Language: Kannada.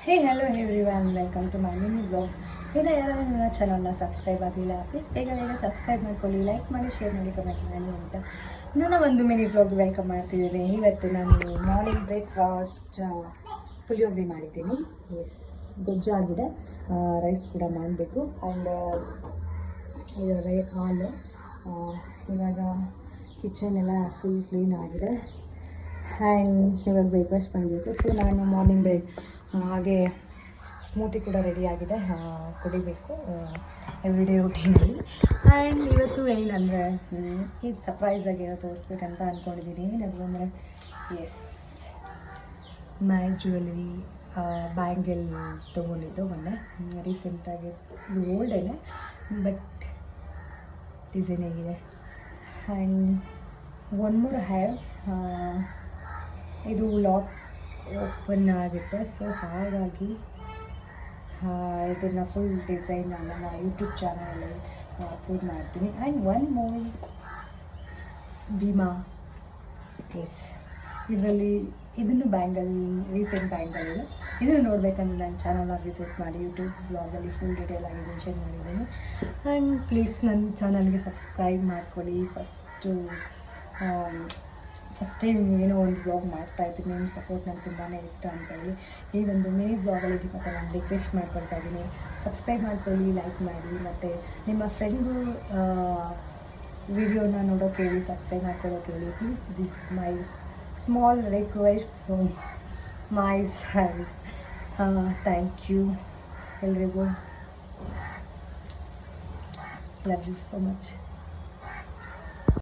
Hey hello everyone, welcome to my mini blog. ಇನ್ನು ಯಾರು ನನ್ನ ಚಾನಲ್ನ ಸಬ್ಸ್ಕ್ರೈಬ್ ಆಗಿಲ್ಲ, ಪ್ಲೀಸ್ ಬೇಗ ಸಬ್ಸ್ಕ್ರೈಬ್ ಮಾಡ್ಕೊಳ್ಳಿ, ಲೈಕ್ ಮಾಡಿ, ಶೇರ್ ಮಾಡಿ, ಕಮೆಂಟ್ ಮಾಡಿ ಅಂತ ನನ್ನ ಒಂದು ಮಿನಿ ಬ್ಲಾಗ್ ವೆಲ್ಕಮ್ ಮಾಡ್ತಿದ್ದೀನಿ. ಇವತ್ತು ನಾನು ಮಾರ್ನಿಂಗ್ ಬ್ರೇಕ್ಫಾಸ್ಟ್ ಪುಳಿಯೋಗರೆ ಮಾಡಿದ್ದೀನಿ. ಎಸ್, ಗೊಜ್ಜಾಗಿದೆ. ರೈಸ್ ಕೂಡ ಮಾಡಬೇಕು. ಆ್ಯಂಡ್ ಇದು ಹಾಲು. ಇವಾಗ ಕಿಚನ್ ಎಲ್ಲ ಫುಲ್ ಕ್ಲೀನ್ ಆಗಿದೆ. ಆ್ಯಂಡ್ ಇವಾಗ ಬ್ರೇಕ್ಫಾಸ್ಟ್ ಮಾಡಬೇಕು. ಸೊ ನಾನು ಮಾರ್ನಿಂಗ್ ಹಾಗೆ ಸ್ಮೂತಿ ಕೂಡ ರೆಡಿಯಾಗಿದೆ, ಕುಡಿಬೇಕು ಎವ್ರಿಡೇ ರೂಟೀನಲ್ಲಿ. ಆ್ಯಂಡ್ ಇವತ್ತು ಏನಂದರೆ ಇದು ಸರ್ಪ್ರೈಸಾಗಿ ತೋರಿಸ್ಬೇಕಂತ ಅಂದ್ಕೊಂಡಿದ್ದೀನಿ. ಏನದು ಅಂದರೆ ಮೈ ಜ್ಯುವೆಲರಿ ಬ್ಯಾಂಗಲ್ ತೊಗೊಂಡಿದ್ದು ಮೊನ್ನೆ ರೀಸೆಂಟಾಗಿ. ಇದು ಓಲ್ಡೇನೆ, ಬಟ್ ಡಿಸೈನ್ ಆಗಿದೆ. ಆ್ಯಂಡ್ ಒನ್ ಮೋರ್ ಹ್ಯಾವ್, ಇದು ಲಾಕ್ ಓಪನ್ ಆಗುತ್ತೆ. ಸೊ ಹಾಗಾಗಿ ಇದನ್ನು ಫುಲ್ ಡಿಸೈನ್ ನನ್ನ ಯೂಟ್ಯೂಬ್ ಚಾನಲಲ್ಲಿ ಅಪ್ಲೋಡ್ ಮಾಡ್ತೀನಿ. And one more Bhima case, ಇದರಲ್ಲಿ ಇದನ್ನು ಬ್ಯಾಂಗಲ್, ರೀಸೆಂಟ್ ಬ್ಯಾಂಗಲ್. ಇದನ್ನು ನೋಡಬೇಕಂದ್ರೆ ನನ್ನ ಚಾನಲ್ನ ವಿಸಿಟ್ ಮಾಡಿ. ಯೂಟ್ಯೂಬ್ ಬ್ಲಾಗಲ್ಲಿ ಫುಲ್ ಡೀಟೇಲ್ ಆಗಿ ಮೆನ್ಷನ್ ಮಾಡಿದ್ದೀನಿ. ಆ್ಯಂಡ್ ಪ್ಲೀಸ್ ನನ್ನ ಚಾನಲ್ಗೆ ಸಬ್ಸ್ಕ್ರೈಬ್ ಮಾಡ್ಕೊಳ್ಳಿ. ಫಸ್ಟ್ ಟೈಮ್ ಏನೋ ಒಂದು ಬ್ಲಾಗ್ ಮಾಡ್ತಾಯಿದ್ದೀನಿ. ನಿಮ್ಮ ಸಪೋರ್ಟ್ ನಂಗೆ ತುಂಬಾ ಇಷ್ಟ ಅಂತ ಹೇಳಿ ಈ ಒಂದು ಮಿನಿ ಬ್ಲಾಗಲ್ಲಿ ನಿಮ್ಮ ಹತ್ರ ನಾನು ರಿಕ್ವೆಸ್ಟ್ ಮಾಡ್ಕೊಳ್ತಾ ಇದ್ದೀನಿ. ಸಬ್ಸ್ಕ್ರೈಬ್ ಮಾಡ್ಕೊಳ್ಳಿ, ಲೈಕ್ ಮಾಡಿ, ಮತ್ತು ನಿಮ್ಮ ಫ್ರೆಂಡು ವಿಡಿಯೋನ ನೋಡೋಕೆ ಹೇಳಿ, ಸಬ್ಸ್ಕ್ರೈಬ್ ಮಾಡ್ಕೊಳ್ಳೋಕೆ ಹೇಳಿ please. This my small request from my side. Thank you ಎಲ್ರಿಗೂ. Love you so much.